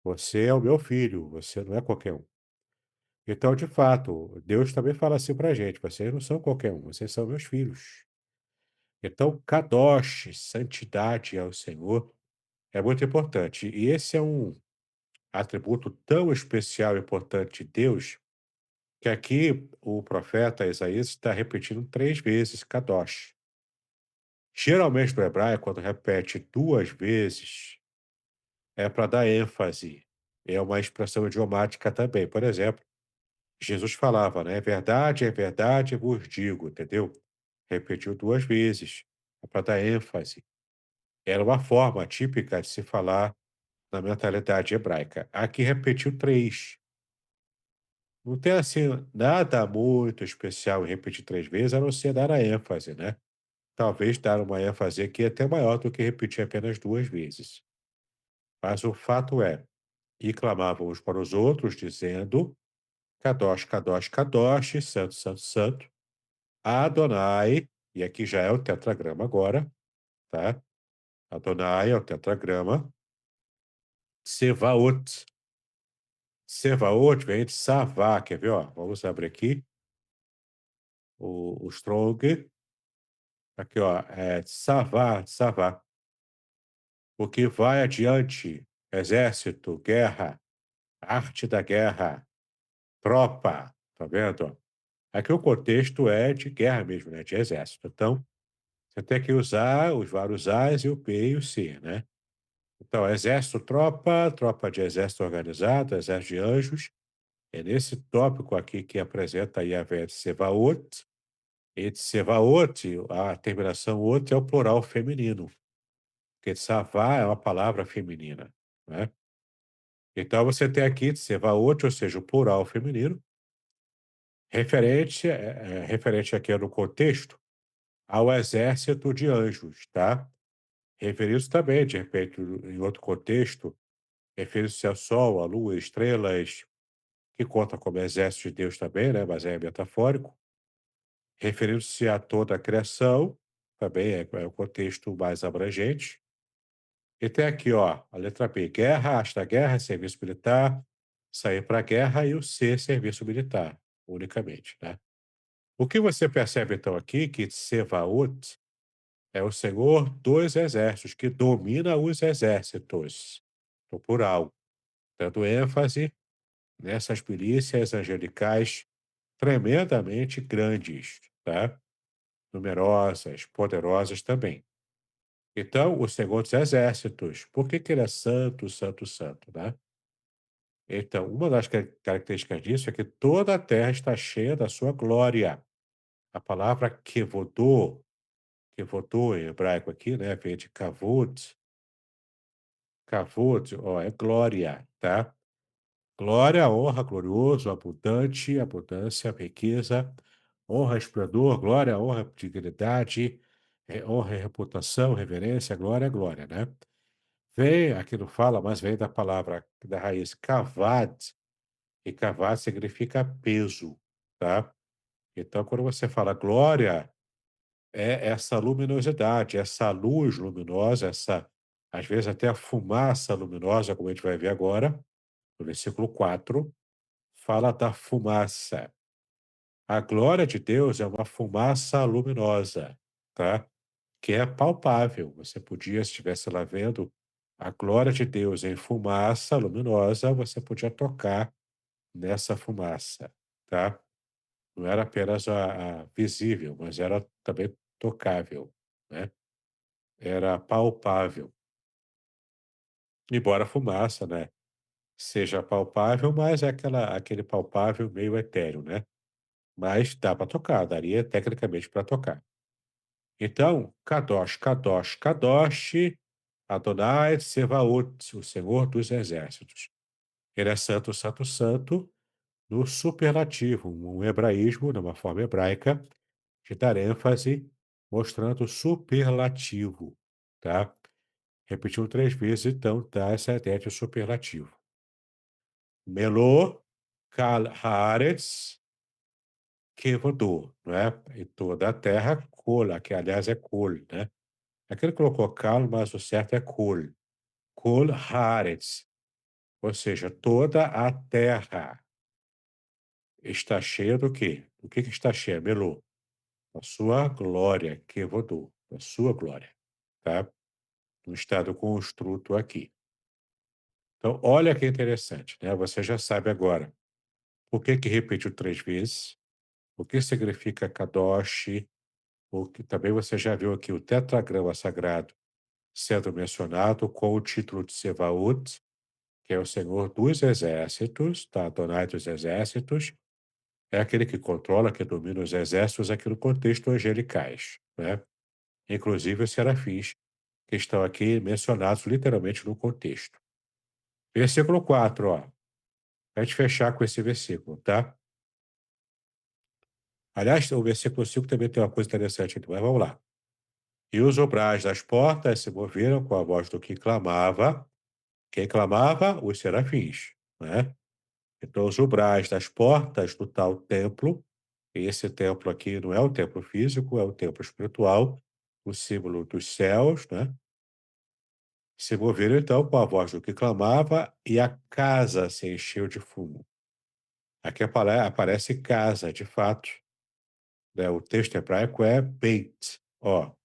Você é o meu filho, você não é qualquer um. Então, de fato, Deus também fala assim pra gente: vocês não são qualquer um, vocês são meus filhos. Então, kadosh, santidade ao Senhor, é muito importante. E esse é um atributo tão especial e importante de Deus, que aqui o profeta Isaías está repetindo 3 vezes kadosh. Geralmente no hebraico, quando repete 2 vezes, é para dar ênfase. É uma expressão idiomática também. Por exemplo, Jesus falava, né? É verdade, vos digo, entendeu? Repetiu 2 vezes, é para dar ênfase. Era uma forma típica de se falar na mentalidade hebraica. Aqui repetiu 3. Não tem, assim, nada muito especial em repetir 3 vezes, a não ser dar a ênfase, né? Talvez dar uma ênfase aqui até maior do que repetir apenas 2 vezes. Mas o fato é, e clamavam uns para os outros, dizendo: Kadosh, Kadosh, Kadosh, Santo, Santo, Santo, Adonai, e aqui já é o tetragrama agora, tá? Adonai é o tetragrama, Sevaot. Sevaot vem de Savá, quer ver, ó? Vamos abrir aqui o Strong, aqui, ó, é Savá, Savá. O que vai adiante, exército, guerra, arte da guerra, tropa, tá vendo? Aqui o contexto é de guerra mesmo, né? De exército. Então, você tem que usar os vários As e o P e o C, né? Então, exército, tropa, tropa de exército organizado, exército de anjos. É nesse tópico aqui que apresenta Yahvé de Sevaot. E de Sevaot, a terminação ot é o plural feminino, porque Savá é uma palavra feminina, né? Então, você tem aqui de Sevaot, ou seja, o plural feminino, referente aqui no contexto ao exército de anjos, tá? Referindo-se também, de repente, em outro contexto, referindo-se ao Sol, à Lua, estrelas, que conta como exército de Deus também, né? Mas é metafórico. Referindo-se a toda a criação, também é o contexto mais abrangente. E tem aqui, ó, a letra B, guerra, arte da guerra, serviço militar, sair para a guerra e o C, serviço militar, unicamente, né? O que você percebe, então, aqui, que Sevaot é o Senhor dos exércitos, que domina os exércitos, no plural, dando ênfase nessas milícias angelicais tremendamente grandes, tá? Numerosas, poderosas também. Então, o Senhor dos exércitos, por que que ele é santo, santo, santo, né? Então, uma das características disso é que toda a terra está cheia da sua glória. A palavra kevodô em hebraico aqui, né, vem de kavod. Kavod, ó, é glória, tá? Glória, honra, glorioso, abundante, abundância, riqueza, honra, esplendor, glória, honra, dignidade, honra, reputação, reverência, glória, glória, né? Vem, aqui não fala, mas vem da palavra, da raiz kavad, e kavad significa peso, tá? Então, quando você fala glória, é essa luminosidade, essa luz luminosa, essa, às vezes até a fumaça luminosa, como a gente vai ver agora, no versículo 4, fala da fumaça. A glória de Deus é uma fumaça luminosa, tá? Que é palpável. Você podia, se estivesse lá vendo a glória de Deus em fumaça luminosa, você podia tocar nessa fumaça, tá? Não era apenas a visível, mas era também tocável, né? Era palpável. Embora a fumaça, né, seja palpável, mas é aquele palpável meio etéreo, né? Mas dá para tocar, daria tecnicamente para tocar. Então, Kadosh, Kadosh, Kadosh, Adonai Tsevaot, o Senhor dos Exércitos. Ele é santo, santo, santo, no superlativo, um hebraísmo, numa forma hebraica, de dar ênfase, mostrando o superlativo, tá? Repetiu 3 vezes, então dá essa ideia de superlativo. Melô, Kal Haaretz, Kevodô, não é? E toda a terra, Kola, que aliás é Kol, né? Aqui ele colocou Kal, mas o certo é Kol. Kol Haaretz, ou seja, toda a terra está cheia do quê? O que que está cheia, Melô? Da sua glória, Kevodô, da sua glória, tá? No estado construto aqui. Então, olha que interessante, né? Você já sabe agora por que que repetiu 3 vezes, o que significa Kadosh, o que também você já viu aqui o tetragrama sagrado sendo mencionado com o título de Sevaot, que é o Senhor dos Exércitos, tá? Adonai dos Exércitos, é aquele que controla, que domina os exércitos aqui no contexto angelicais, né? Inclusive os serafins, que estão aqui mencionados literalmente no contexto. Versículo 4, ó. Pra gente fechar com esse versículo, tá? Aliás, o versículo 5 também tem uma coisa interessante aqui, mas vamos lá. E os umbrais das portas se moveram com a voz do que clamava. Quem clamava? Os serafins, né? Então, os umbrais das portas do tal templo, e esse templo aqui não é o templo físico, é o templo espiritual, o símbolo dos céus, né? Se moveram então com a voz do que clamava, e a casa se encheu de fumo. Aqui aparece casa, de fato, né? O texto hebraico é Beit, ó,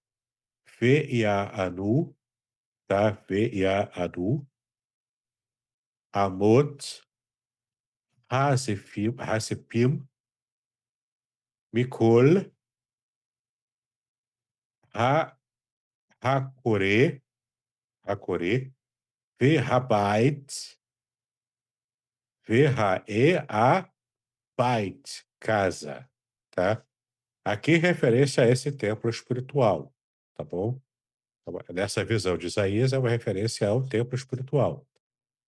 V-I-A-Anu, tá? V-I-A-Anu, Amot, Hasepim, Mikol, Ha, Hakore, Hakore, Verhabait, Verhae-a-bait, casa, tá? Aqui referência a esse templo espiritual, tá bom? Então, nessa visão de Isaías é uma referência ao templo espiritual,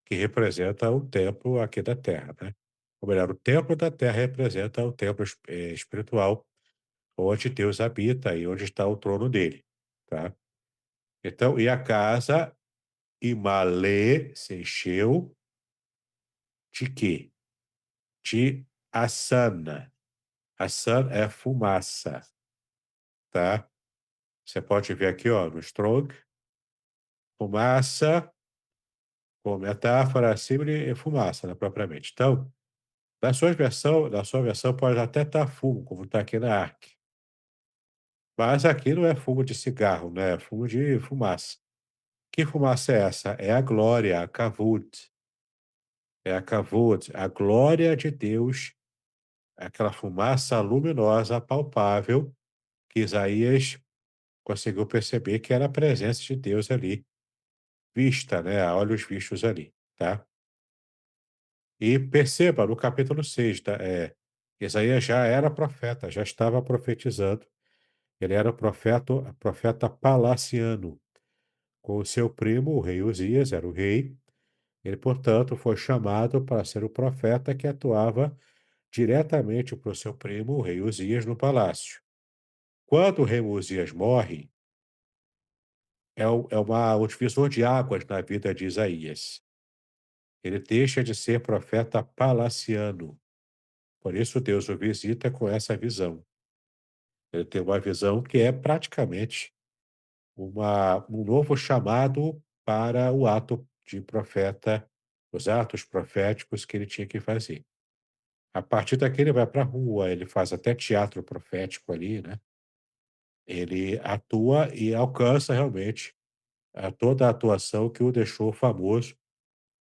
que representa o templo aqui da terra, né? Ou melhor, o templo da terra representa o templo espiritual, onde Deus habita e onde está o trono dele, tá? Então, e a casa Imalê se encheu de quê? De assana. Assana é fumaça, tá? Você pode ver aqui, ó, no Strong, fumaça, com metáfora, símile e fumaça, né, propriamente. Então, na sua versão pode até estar fumo, como está aqui na Ark. Mas aqui não é fumo de cigarro, né? É fumo de fumaça. Que fumaça é essa? É a glória, a kavod. É a kavod, a glória de Deus, aquela fumaça luminosa, palpável, que Isaías conseguiu perceber que era a presença de Deus ali, vista, né, a olhos vistos ali, tá? E perceba, no capítulo 6, tá, Isaías já era profeta, já estava profetizando. Ele era o profeta palaciano, com o seu primo, o rei Uzias, era o rei. Ele, portanto, foi chamado para ser o profeta que atuava diretamente para o seu primo, o rei Uzias, no palácio. Quando o rei Uzias morre, um divisor de águas na vida de Isaías. Ele deixa de ser profeta palaciano. Por isso, Deus o visita com essa visão. Ele tem uma visão que é praticamente um novo chamado para o ato de profeta, os atos proféticos que ele tinha que fazer. A partir daqui ele vai para a rua, ele faz até teatro profético ali, né. Ele atua e alcança realmente toda a atuação que o deixou famoso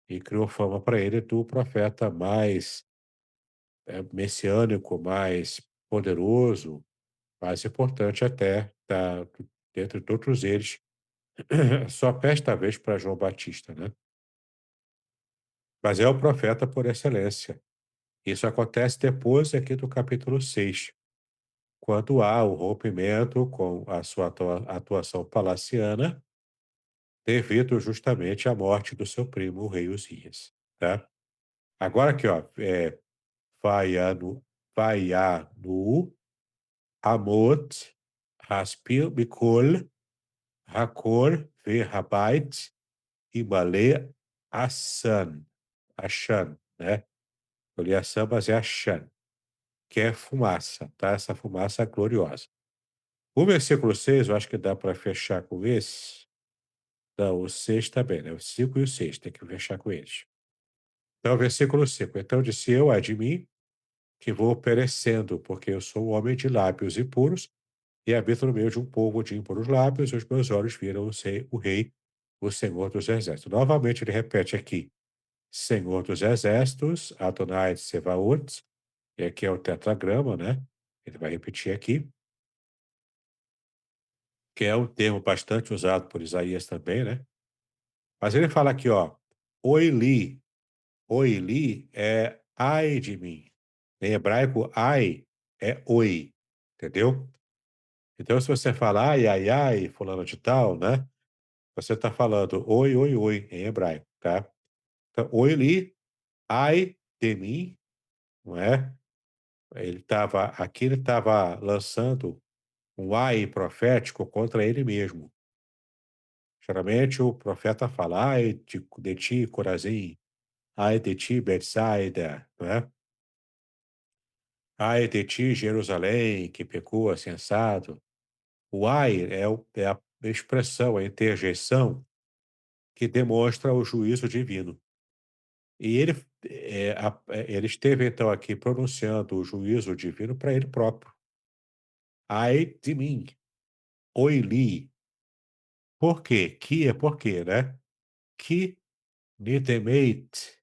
e criou fama para ele do profeta mais, messiânico, mais poderoso, mais importante até dentre todos eles, só pesta a vez para João Batista, né. Mas é o profeta por excelência. Isso acontece depois aqui do capítulo 6, quando há o rompimento com a sua atuação palaciana, devido justamente à morte do seu primo, o rei Uzias, tá. Agora aqui, ó, Vaianu Vaianu Amot Haspil Mikol Hakor Verhabait Imale Ashan, né. Eu li Assan, mas é Ashan, que é fumaça, tá, essa fumaça gloriosa. O versículo 6 eu acho que dá para fechar com esse. Não, o 6 também, né, o 5 e o 6 tem que fechar com eles. Então, versículo 5: "Então disse eu: Ai de mim, que vou perecendo, porque eu sou um homem de lábios impuros, e habito no meio de um povo de impuros lábios, e os meus olhos viram o rei, o Senhor dos exércitos." Novamente ele repete aqui, Senhor dos exércitos, Adonai Tsevaot, e aqui é o tetragrama, né, ele vai repetir aqui, que é um termo bastante usado por Isaías também, né. Mas ele fala aqui, ó, Oi li é ai de mim. Em hebraico, ai é oi, entendeu? Então, se você fala ai, ai, ai, fulano de tal, né? Você está falando oi, oi, oi, em hebraico, tá? Então, oi li, ai de mim, não é? Aqui ele estava lançando um ai profético contra ele mesmo. Geralmente o profeta fala, ai de ti, Corazim, ai de ti, Betsaida, não é? Ai de ti, Jerusalém, que pecou assensado. O ai é a expressão, a interjeição que demonstra o juízo divino. E ele esteve então aqui pronunciando o juízo divino para ele próprio. Ai de mim, oi li. Por quê? Que é por quê, né? Que nitemeit,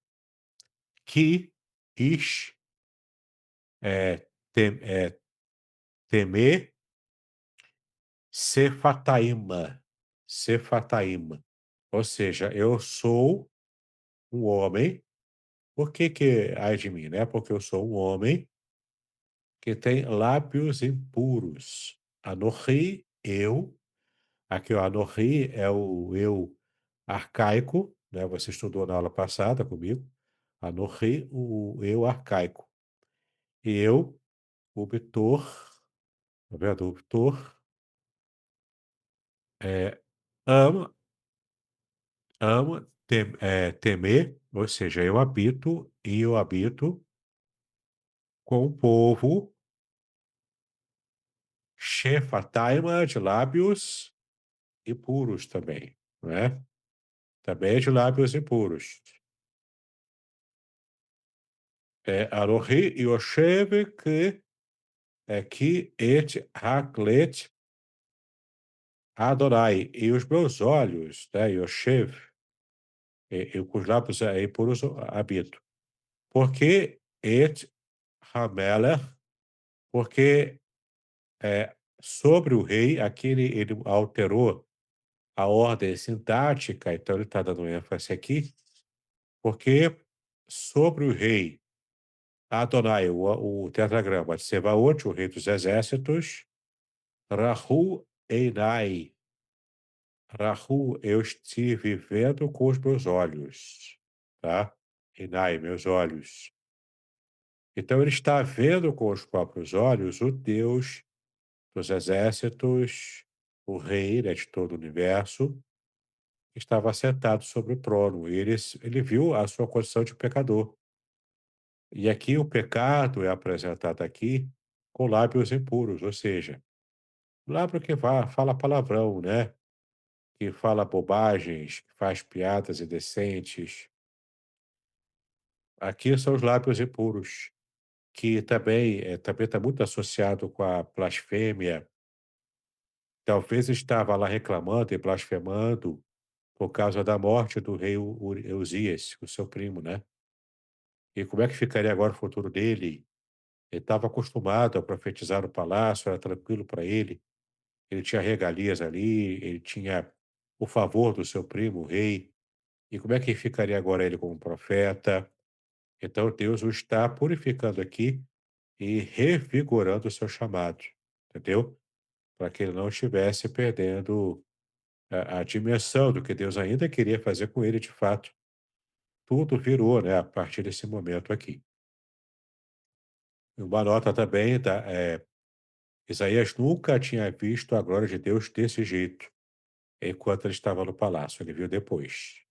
que ish, temer, Sefataíma. Sefataíma. Ou seja, eu sou um homem. Por que que ai de mim, né? Porque eu sou um homem que tem lábios impuros. Anohi, eu. Aqui, o Anohi é o eu arcaico, né? Você estudou na aula passada comigo. Anohi, o eu arcaico. E eu, o Bitor, tá vendo? O Bitor, é, ama temer, ou seja, eu habito com o povo Shefataima, de lábios impuros também, não é? Também é de lábios impuros. Arohi Yoshev que et haklet Adonai. E os meus olhos, né, Yoshev, eu com os lábios impuros habito. Porque et hamelech, porque sobre o rei, aqui ele alterou a ordem sintática, então ele está dando ênfase aqui, porque sobre o rei Adonai, o tetragrama de Sebaot, o rei dos exércitos, Rahu Einai, Rahu, eu estive vendo com os meus olhos, tá? Einai, meus olhos. Então ele está vendo com os próprios olhos o Deus dos exércitos, o rei, né, de todo o universo, estava sentado sobre o trono. E ele viu a sua condição de pecador. E aqui o pecado é apresentado aqui com lábios impuros, ou seja, lábio que fala palavrão, né? Que fala bobagens, que faz piadas indecentes. Aqui são os lábios impuros. que também está muito associado com a blasfêmia. Talvez estava lá reclamando e blasfemando por causa da morte do rei Uzias, o seu primo, né? E como é que ficaria agora o futuro dele? Ele estava acostumado a profetizar no palácio, era tranquilo para ele. Ele tinha regalias ali, ele tinha o favor do seu primo, o rei. E como é que ficaria agora ele como profeta? Então Deus o está purificando aqui e revigorando o seu chamado, entendeu? Para que ele não estivesse perdendo a dimensão do que Deus ainda queria fazer com ele de fato. Tudo virou, né, a partir desse momento aqui. E uma nota também, Isaías nunca tinha visto a glória de Deus desse jeito, enquanto ele estava no palácio, ele viu depois,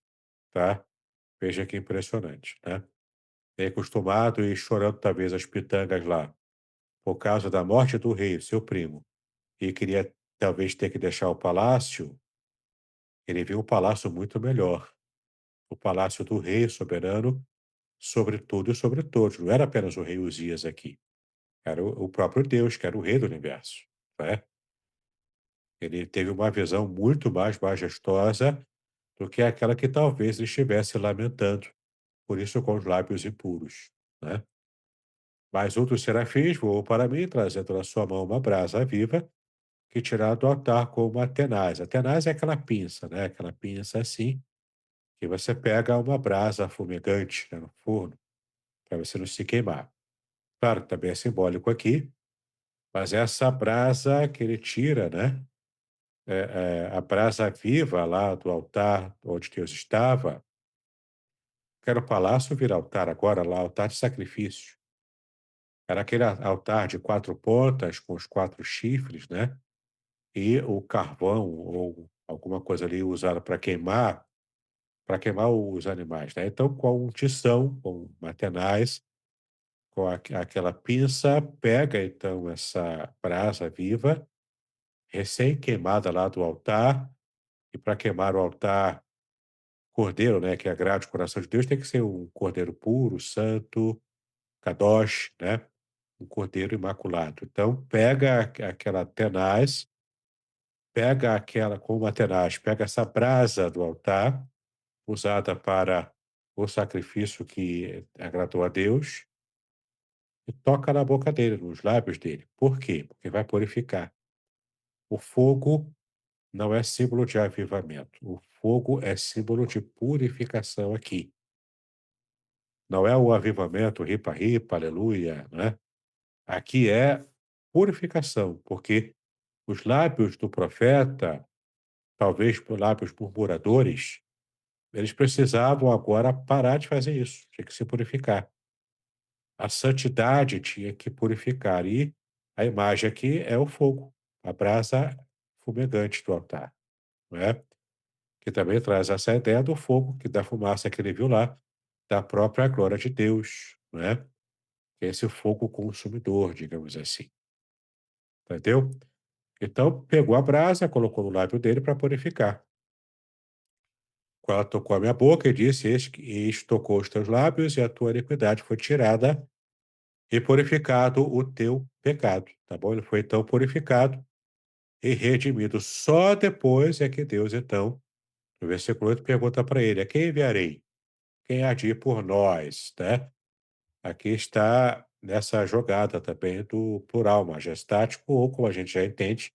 tá? Veja que impressionante, né? Ele acostumado e chorando talvez as pitangas lá, por causa da morte do rei, seu primo, e queria talvez ter que deixar o palácio, ele viu um palácio muito melhor, o palácio do rei soberano sobre tudo e sobre todos. Não era apenas o rei Uzias aqui, era o próprio Deus, que era o rei do universo, né? Ele teve uma visão muito mais majestosa do que aquela que talvez ele estivesse lamentando, por isso com os lábios impuros, né? Mas outros serafins voou para mim, trazendo na sua mão uma brasa viva, que tiraram do altar com uma tenaz. A tenaz é aquela pinça, né? Aquela pinça assim, que você pega uma brasa fumegante, né, no forno, para você não se queimar. Claro que também é simbólico aqui, mas essa brasa que ele tira, né? A brasa viva lá do altar onde Deus estava, que era o palácio vira altar agora lá, altar de sacrifício. Era aquele altar de 4 pontas com os 4 chifres, né, e o carvão ou alguma coisa ali usada para queimar os animais, né. Então, com um tição, com uma tenaz, com aquela pinça, pega então essa brasa viva, recém-queimada lá do altar, e para queimar o altar cordeiro, né, que agrade o coração de Deus, tem que ser um cordeiro puro, santo, kadosh, né, um cordeiro imaculado. Então, pega aquela tenaz, pega aquela com uma tenaz, pega essa brasa do altar, usada para o sacrifício que agradou a Deus, e toca na boca dele, nos lábios dele. Por quê? Porque vai purificar. O fogo não é símbolo de avivamento. O fogo é símbolo de purificação aqui. Não é o avivamento, ripa, ripa, aleluia, né? Aqui é purificação, porque os lábios do profeta, talvez por lábios murmuradores, eles precisavam agora parar de fazer isso, tinha que se purificar. A santidade tinha que purificar, e a imagem aqui é o fogo, a brasa fumegante do altar, não é? Que também traz essa ideia do fogo, que da fumaça que ele viu lá, da própria glória de Deus, não é? Esse fogo consumidor, digamos assim, entendeu? Então, pegou a brasa, colocou no lábio dele para purificar. Quando ela tocou a minha boca e disse: Eis tocou os teus lábios, e a tua iniquidade foi tirada, e purificado o teu pecado. Tá bom? Ele foi então purificado e redimido. Só depois é que Deus, então, no versículo 8, pergunta para ele: A quem enviarei? Quem há de ir por nós? Né? Aqui está nessa jogada também do plural majestático, ou como a gente já entende,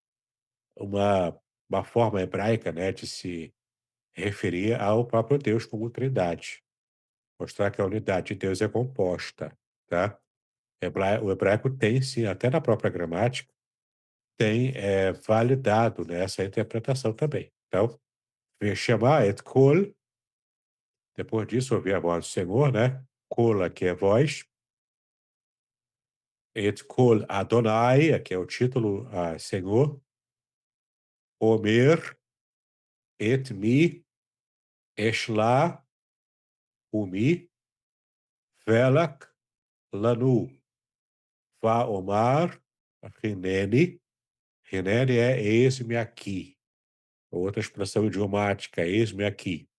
uma, uma forma hebraica, né, de se referir ao próprio Deus como Trindade, mostrar que a unidade de Deus é composta, tá? O hebraico tem, sim, até na própria gramática, tem validado, né, essa interpretação também. Então, vem chamar et kol, depois disso ouvir a voz do Senhor, né? Kol aqui é voz, et kol Adonai, aqui é o título, Senhor, Omer, et mi, eshla, umi, velak, lanu. Vaomar, Hineni. Hineni é eis-me aqui. Outra expressão idiomática, eis-me aqui.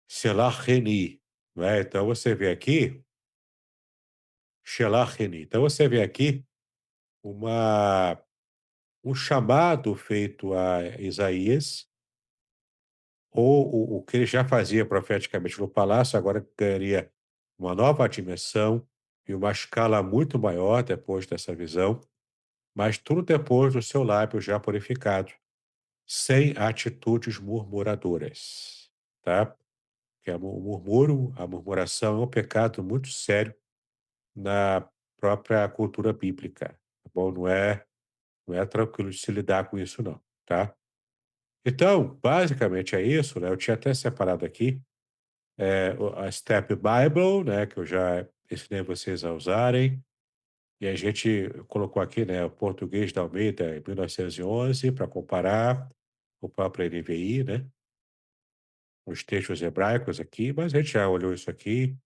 Selah Reni. Né? Então você vê aqui Shelachini. Então você vê aqui uma um chamado feito a Isaías, ou o que ele já fazia profeticamente no palácio, agora ganharia uma nova dimensão e uma escala muito maior depois dessa visão, mas tudo depois do seu lábio já purificado, sem atitudes murmuradoras, tá? Que é o murmúrio, a murmuração é um pecado muito sério na própria cultura bíblica, tá bom? Não é tranquilo de se lidar com isso não, tá? Então, basicamente é isso, né, eu tinha até separado aqui, a Step Bible, né, que eu já ensinei vocês a usarem, e a gente colocou aqui, né, o português da Almeida em 1911 para comparar, o próprio NVI, né, os textos hebraicos aqui, mas a gente já olhou isso aqui,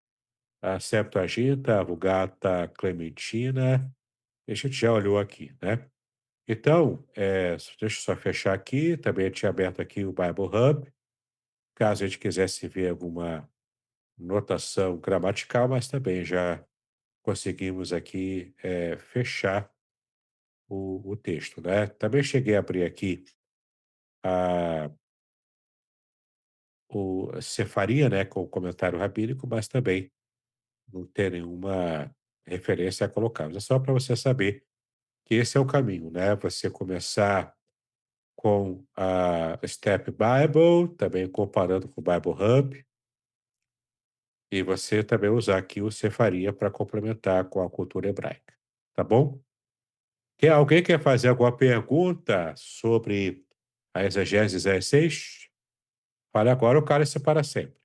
a Septuaginta, a Vulgata Clementina, a gente já olhou aqui, né. Então, deixa eu só fechar aqui, também tinha aberto aqui o Bible Hub, caso a gente quisesse ver alguma notação gramatical, mas também já conseguimos aqui, fechar o texto, né. Também cheguei a abrir aqui a o Cefaria, né, com o comentário rabínico, mas também não tem nenhuma referência a colocar. Mas é só para você saber que esse é o caminho, né, você começar com a Step Bible, também comparando com o Bible Hub, e você também usar aqui o Cefaria para complementar com a cultura hebraica, tá bom? Alguém quer fazer alguma pergunta sobre a exegese 16? Fale agora ou cale-se para sempre.